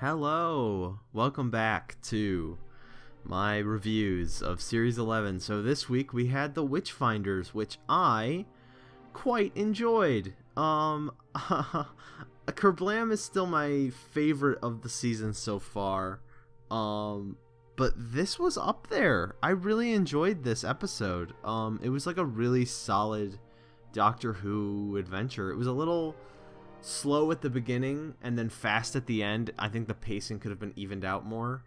Hello, welcome back to my reviews of Series 11. So this week we had the Witchfinders, which I quite enjoyed. Kerblam is still my favorite of the season so far. But this was up there. I really enjoyed this episode. It was like a really solid Doctor Who adventure. It was a little slow at the beginning and then fast at the end. I think the pacing could have been evened out more.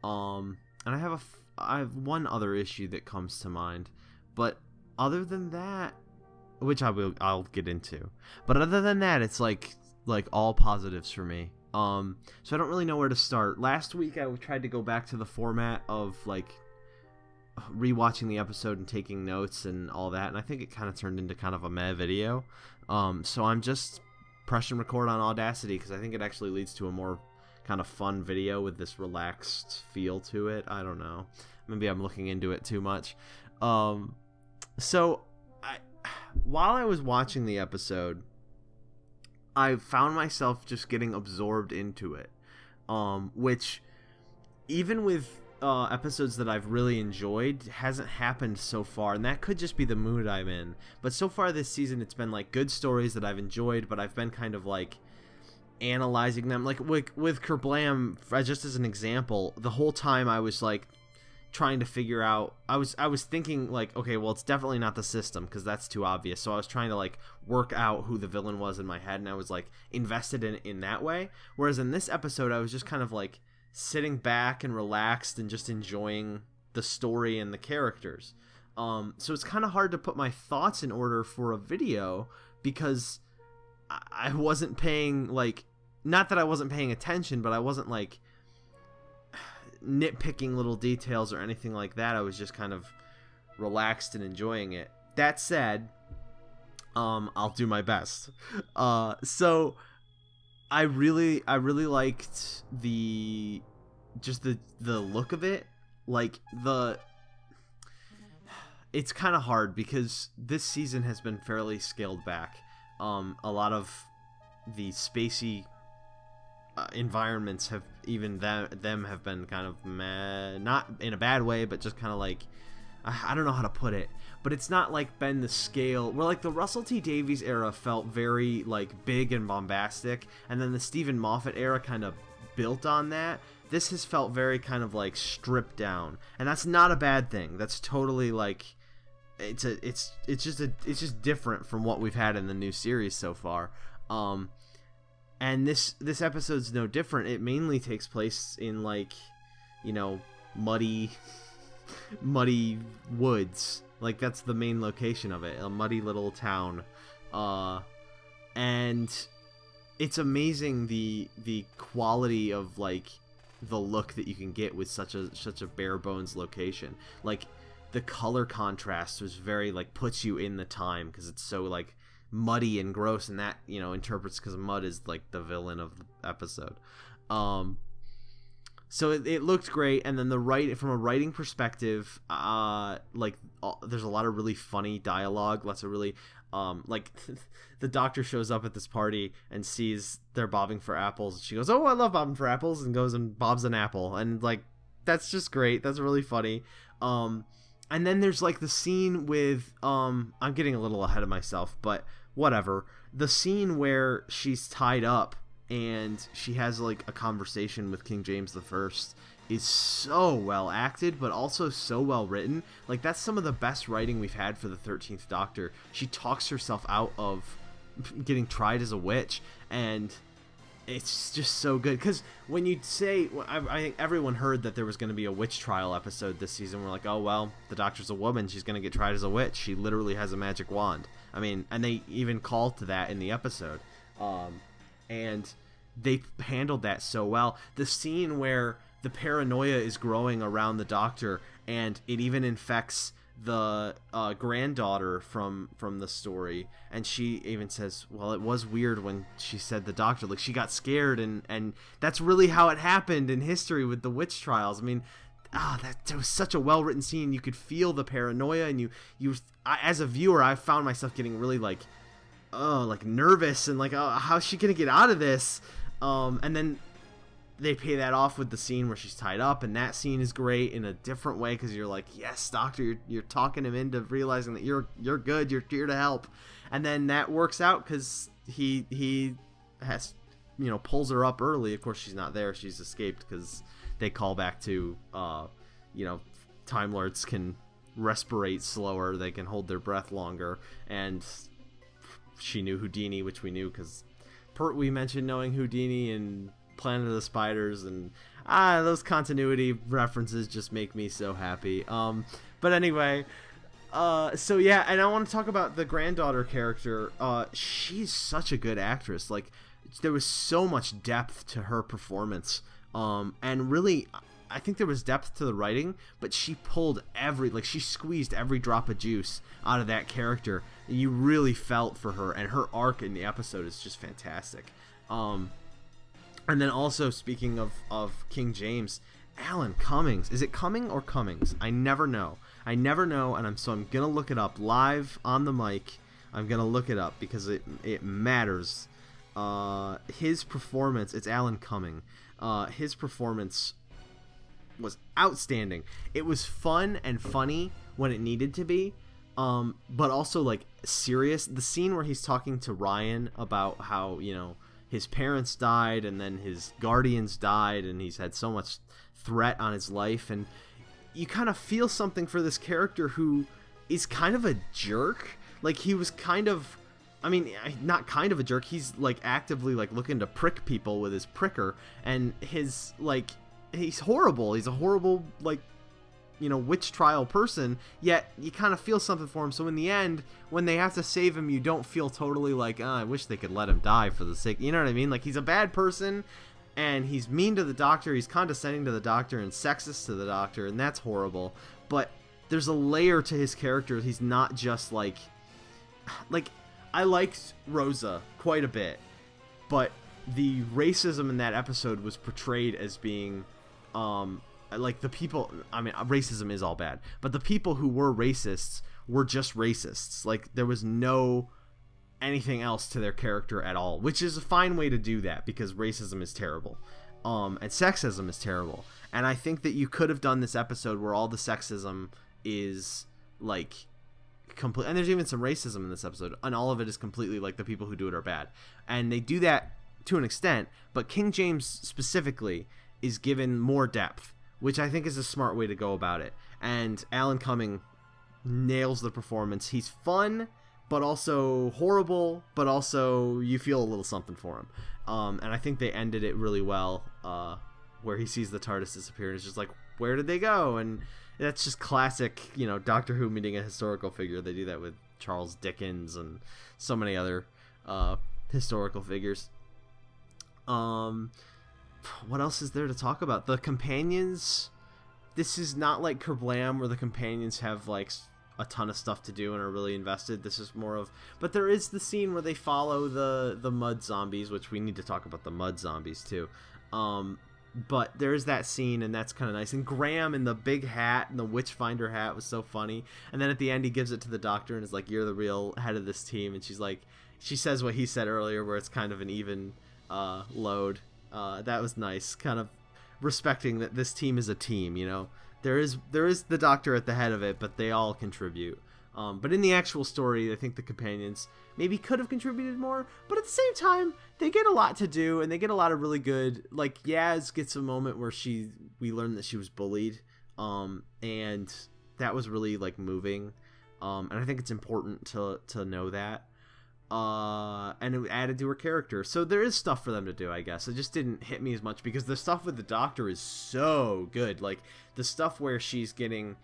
And I have one other issue that comes to mind, but other than that, which I'll get into. But other than that, it's like all positives for me. So I don't really know where to start. Last week I tried to go back to the format of like rewatching the episode and taking notes and all that, and I think it kind of turned into kind of a meh video. So I'm just press and record on Audacity because I think it actually leads to a more kind of fun video with this relaxed feel to it. I don't know. Maybe I'm looking into it too much. So while I was watching the episode, I found myself just getting absorbed into it, which even with episodes that I've really enjoyed hasn't happened so far, and that could just be the mood I'm in. But so far this season, it's been like good stories that I've enjoyed, but I've been kind of like analyzing them. Like with Kerblam, just as an example, the whole time I was like trying to figure out, I was thinking like, okay, well, it's definitely not the system because that's too obvious. So I was trying to like work out who the villain was in my head, and I was like invested in that way. Whereas in this episode, I was just kind of like sitting back and relaxed and just enjoying the story and the characters. So it's kind of hard to put my thoughts in order for a video because I wasn't paying, like, not that I wasn't paying attention, but I wasn't like nitpicking little details or anything like that. I was just kind of relaxed and enjoying it. That said, I'll do my best. So I really liked the look of it. Like it's kind of hard because this season has been fairly scaled back. A lot of the spacey environments have even them have been kind of meh, not in a bad way, but just kind of like, I don't know how to put it, but it's not like been the scale where like the Russell T Davies era felt very like big and bombastic, and then the Stephen Moffat era kind of built on that. This has felt very kind of like stripped down, and that's not a bad thing. That's totally like it's just different from what we've had in the new series so far. And this episode's no different. It mainly takes place in like, you know, muddy woods. Like that's the main location of it, a muddy little town. And it's amazing the quality of like the look that you can get with such a bare bones location. Like the color contrast was very like puts you in the time because it's so like muddy and gross, and that, you know, interprets because mud is like the villain of the episode. So it looked great, and then from a writing perspective, there's a lot of really funny dialogue, lots of really like the Doctor shows up at this party and sees they're bobbing for apples. She goes, "Oh, I love bobbing for apples," and goes and bobs an apple, and like that's just great. That's really funny. And then there's like the scene with I'm getting a little ahead of myself, but whatever. The scene where she's tied up and she has like a conversation with King James I is so well acted, but also so well written. Like that's some of the best writing we've had for the 13th Doctor. She talks herself out of getting tried as a witch, and it's just so good. Because when you say, I think everyone heard that there was going to be a witch trial episode this season. We're like, oh well, the Doctor's a woman, she's going to get tried as a witch. She literally has a magic wand. I mean, and they even called to that in the episode. And they handled that so well. The scene where the paranoia is growing around the Doctor, and it even infects the granddaughter from the story, and she even says, well, it was weird when she said the Doctor, like she got scared, and that's really how it happened in history with the witch trials. I mean, that was such a well-written scene. You could feel the paranoia, and as a viewer, I found myself getting really like nervous and like, how's she gonna get out of this? And then they pay that off with the scene where she's tied up, and that scene is great in a different way because you're like, yes, doctor, you're talking him into realizing that you're good, you're here to help. And then that works out because he has, pulls her up early. Of course, she's not there. She's escaped because they call back to, Time Lords can respirate slower. They can hold their breath longer. And she knew Houdini, which we knew because we mentioned knowing Houdini and Planet of the Spiders, and those continuity references just make me so happy. But anyway, so yeah, and I want to talk about the granddaughter character. She's such a good actress. Like, there was so much depth to her performance, and really, I think there was depth to the writing, but she pulled she squeezed every drop of juice out of that character. And you really felt for her, and her arc in the episode is just fantastic. And then also, speaking of King James, Alan Cummings. Is it Cumming or Cummings? I never know, and I'm gonna look it up live on the mic. I'm gonna look it up because it matters. His performance, it's Alan Cumming. His performance was outstanding. It was fun and funny when it needed to be, but also like serious. The scene where he's talking to Ryan about how, his parents died and then his guardians died and he's had so much threat on his life, and you kind of feel something for this character who is kind of a jerk. Like, he was not kind of a jerk. He's like actively like looking to prick people with his pricker, and he's horrible. He's a horrible, witch trial person, yet you kind of feel something for him. So in the end, when they have to save him, you don't feel totally like, I wish they could let him die for the sake, you know what I mean? Like, he's a bad person, and he's mean to the doctor, he's condescending to the doctor, and sexist to the doctor, and that's horrible. But there's a layer to his character. He's not just like I liked Rosa quite a bit, but the racism in that episode was portrayed as being, the people, racism is all bad, but the people who were racists were just racists. Like, there was no anything else to their character at all, which is a fine way to do that because racism is terrible. And sexism is terrible. And I think that you could have done this episode where all the sexism is complete, and there's even some racism in this episode, and all of it is completely like the people who do it are bad. And they do that to an extent, but King James specifically is given more depth, which I think is a smart way to go about it. And Alan Cumming nails the performance. He's fun, but also horrible, but also you feel a little something for him. And I think they ended it really well, where he sees the TARDIS disappear and it's just like, where did they go? And that's just classic, Doctor Who meeting a historical figure. They do that with Charles Dickens and so many other historical figures. What else is there to talk about? The companions. This is not like Kerblam, where the companions have a ton of stuff to do and are really invested. This is more of, but there is the scene where they follow the mud zombies, which we need to talk about the mud zombies too. But there is that scene, and that's kind of nice. And Graham in the big hat and the Witchfinder hat was so funny. And then at the end, he gives it to the doctor and is like, "You're the real head of this team." And she says what he said earlier, where it's kind of an even load. That was nice, kind of respecting that this team is a team. There is the doctor at the head of it, but they all contribute. But in the actual story, I think the companions maybe could have contributed more, but at the same time, they get a lot to do, and they get a lot of really good, Yaz gets a moment where we learn that she was bullied, and that was really, moving, and I think it's important to know that, and it added to her character, so there is stuff for them to do, I guess. It just didn't hit me as much, because the stuff with the doctor is so good, the stuff where she's getting...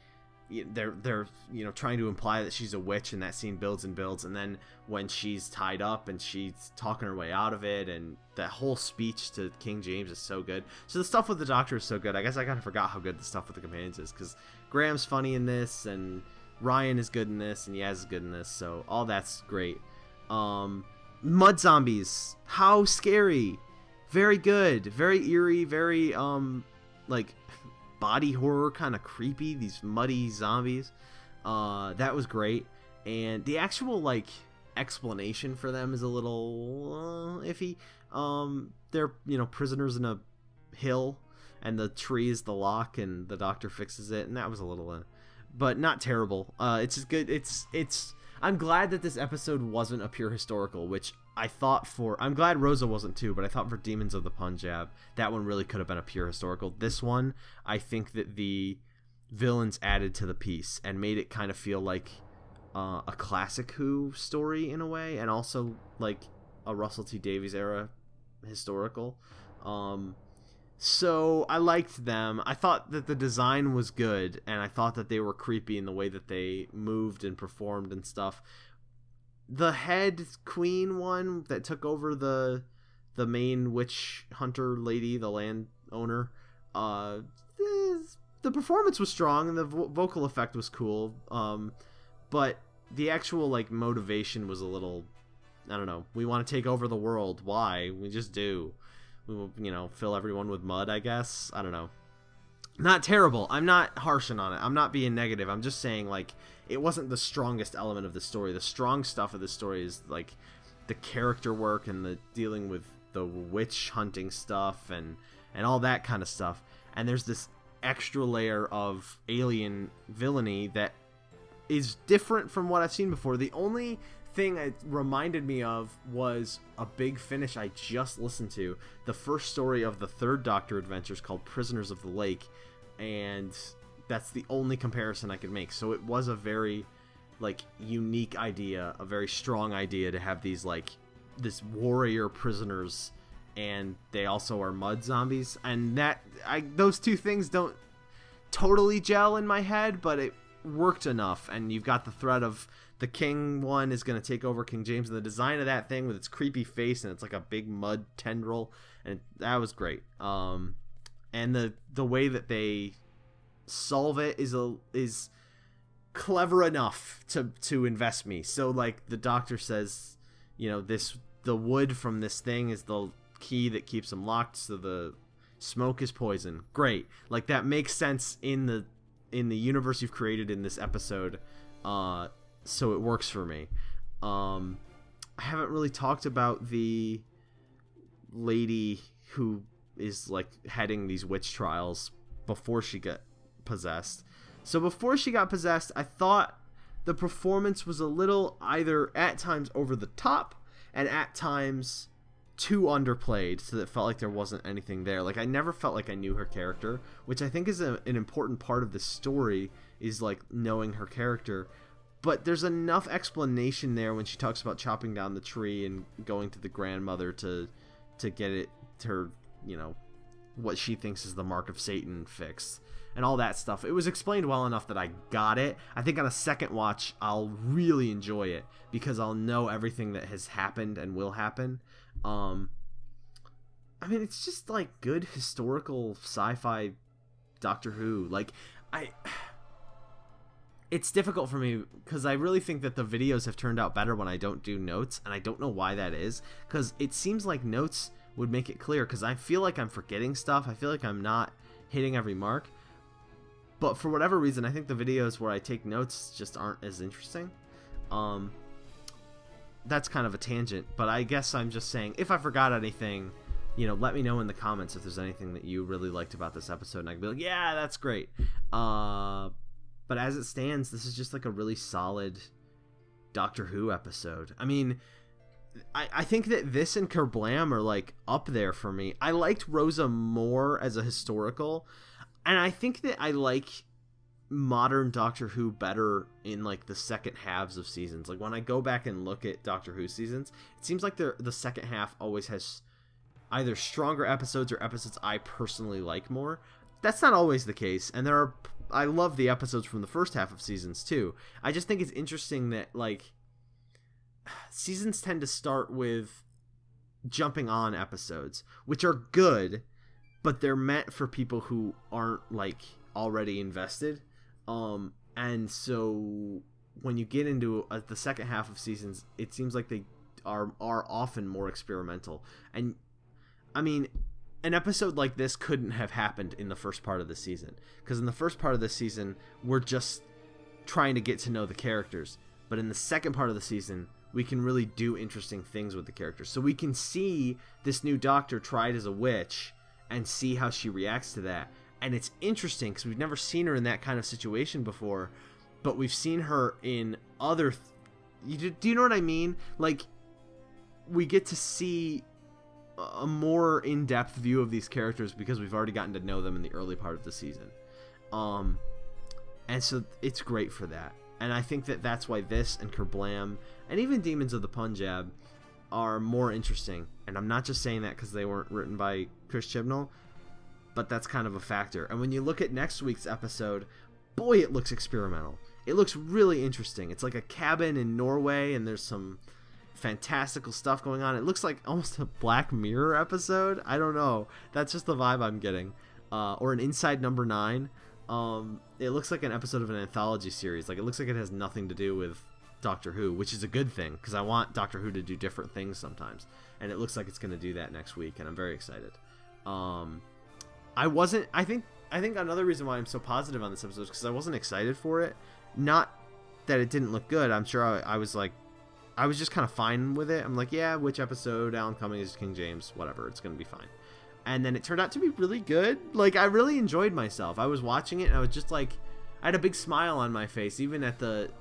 They're trying to imply that she's a witch, and that scene builds and builds, and then when she's tied up and she's talking her way out of it, and that whole speech to King James is so good. So the stuff with the doctor is so good. I guess I kind of forgot how good the stuff with the companions is, because Graham's funny in this, and Ryan is good in this, and Yaz is good in this, so all that's great. Mud zombies, how scary. Very good, very eerie, very body horror, kind of creepy, these muddy zombies. That was great. And the actual explanation for them is a little iffy. They're prisoners in a hill, and the tree is the lock, and the doctor fixes it, and that was a little but not terrible. It's just good. It's I'm glad that this episode wasn't a pure historical, which I thought I'm glad Rosa wasn't too, but I thought for Demons of the Punjab, that one really could have been a pure historical. This one, I think that the villains added to the piece and made it kind of feel like a classic Who story in a way, and also like a Russell T Davies era historical. So I liked them. I thought that the design was good, and I thought that they were creepy in the way that they moved and performed and stuff. The head queen one that took over the main witch hunter lady, the landowner, the performance was strong and the vocal effect was cool. But the actual like motivation was a little, I don't know. We want to take over the world. Why? We just do. We will, fill everyone with mud, I guess. I don't know. Not terrible. I'm not harshing on it. I'm not being negative. I'm just saying, like, it wasn't the strongest element of the story. The strong stuff of the story is, like, the character work and the dealing with the witch hunting stuff and all that kind of stuff. And there's this extra layer of alien villainy that is different from what I've seen before. The only thing it reminded me of was a Big Finish I just listened to, the first story of the third Doctor adventures called Prisoners of the Lake, and that's the only comparison I could make. So it was a very like unique idea, a very strong idea to have these like this warrior prisoners, and they also are mud zombies, and those two things don't totally gel in my head, but it worked enough. And you've got the threat of the king one is going to take over King James, and the design of that thing with its creepy face, and it's like a big mud tendril, and that was great. And the way that they solve it is clever enough to invest me. So like the doctor says, the wood from this thing is the key that keeps them locked, so the smoke is poison. Great. Like that makes sense in the universe you've created in this episode. So it works for me. I haven't really talked about the lady who is like heading these witch trials before she got possessed. So before she got possessed, I thought the performance was a little either at times over the top and at times too underplayed, so that it felt like there wasn't anything there. Like I never felt like I knew her character, which I think is an important part of the story, is like knowing her character. But there's enough explanation there when she talks about chopping down the tree and going to the grandmother to get it to her, what she thinks is the mark of Satan fixed and all that stuff. It was explained well enough that I got it. I think on a second watch I'll really enjoy it because I'll know everything that has happened and will happen. I mean, it's just like good historical sci-fi Doctor Who. Like it's difficult for me because I really think that the videos have turned out better when I don't do notes, and I don't know why that is, because it seems like notes would make it clear, because I feel like I'm forgetting stuff. I feel like I'm not hitting every mark, but for whatever reason I think the videos where I take notes just aren't as interesting. That's kind of a tangent, but I guess I'm just saying, if I forgot anything, let me know in the comments if there's anything that you really liked about this episode, and I can be like, yeah, that's great. But as it stands, this is just like a really solid Doctor Who episode. I mean, I think that this and Kerblam are like up there for me. I liked Rosa more as a historical, and I think that I like modern Doctor Who better in like the second halves of seasons. Like when I go back and look at Doctor Who seasons, it seems like the second half always has either stronger episodes or episodes I personally like more. That's not always the case, and I love the episodes from the first half of seasons too. I just think it's interesting that like seasons tend to start with jumping on episodes, which are good, but they're meant for people who aren't like already invested. And so when you get into the second half of seasons, it seems like they are often more experimental. And I mean, an episode like this couldn't have happened in the first part of the season, because in the first part of the season we're just trying to get to know the characters, but in the second part of the season we can really do interesting things with the characters. So we can see this new doctor tried as a witch and see how she reacts to that. And it's interesting because we've never seen her in that kind of situation before, but we've seen her in other do you know what I mean? Like, we get to see a more in-depth view of these characters because we've already gotten to know them in the early part of the season. And so it's great for that. And I think that that's why this and Kerblam and even Demons of the Punjab are more interesting. And I'm not just saying that because they weren't written by Chris Chibnall, but that's kind of a factor. And when you look at next week's episode, boy, it looks experimental. It looks really interesting. It's like a cabin in Norway, and there's some fantastical stuff going on. It looks like almost a Black Mirror episode. I don't know. That's just the vibe I'm getting. Or an Inside Number 9. It looks like an episode of an anthology series. Like, it looks like it has nothing to do with Doctor Who, which is a good thing because I want Doctor Who to do different things sometimes. And it looks like it's going to do that next week, and I'm very excited. I think another reason why I'm so positive on this episode is because I wasn't excited for it. Not that it didn't look good. I'm sure I was like, I was just kind of fine with it. I'm like, yeah, which episode? Alan Cumming is King James, whatever. It's going to be fine. And then it turned out to be really good. Like, I really enjoyed myself. I was watching it, and I was just like, I had a big smile on my face. Even at the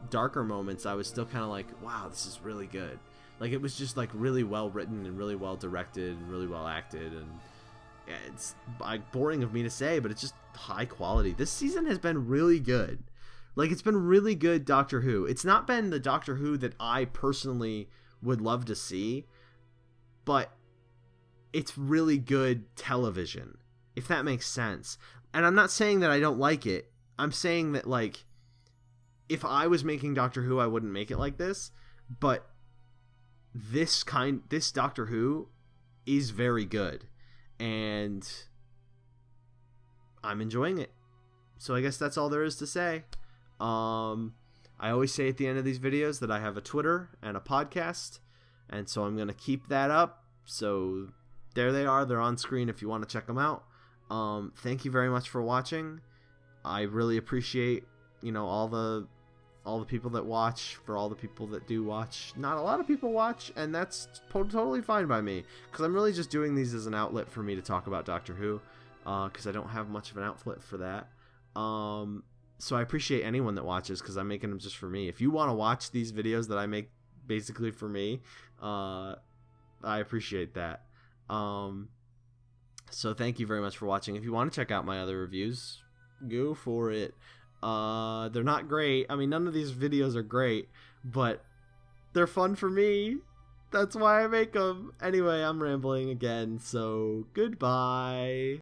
darker moments, I was still kind of like, wow, this is really good. Like, it was just like really well written and really well directed and really well acted. And it's like boring of me to say, but it's just high quality. This season has been really good. Like, it's been really good Doctor Who. It's not been the Doctor Who that I personally would love to see, but it's really good television, if that makes sense. And I'm not saying that I don't like it. I'm saying that, like, if I was making Doctor Who, I wouldn't make it like this, but this Doctor Who is very good, and I'm enjoying it. So I guess that's all there is to say. I always say at the end of these videos that I have a Twitter and a podcast, and so I'm going to keep that up. So there they are. They're on screen if you want to check them out. Thank you very much for watching. I really appreciate, all the people that watch. For all the people that do watch, not a lot of people watch, and that's totally fine by me, because I'm really just doing these as an outlet for me to talk about Doctor Who, because I don't have much of an outlet for that. So I appreciate anyone that watches, because I'm making them just for me. If you want to watch these videos that I make basically for me, I appreciate that. So thank you very much for watching. If you want to check out my other reviews, go for it. They're not great. I mean, none of these videos are great, but they're fun for me. That's why I make them. Anyway, I'm rambling again, so goodbye.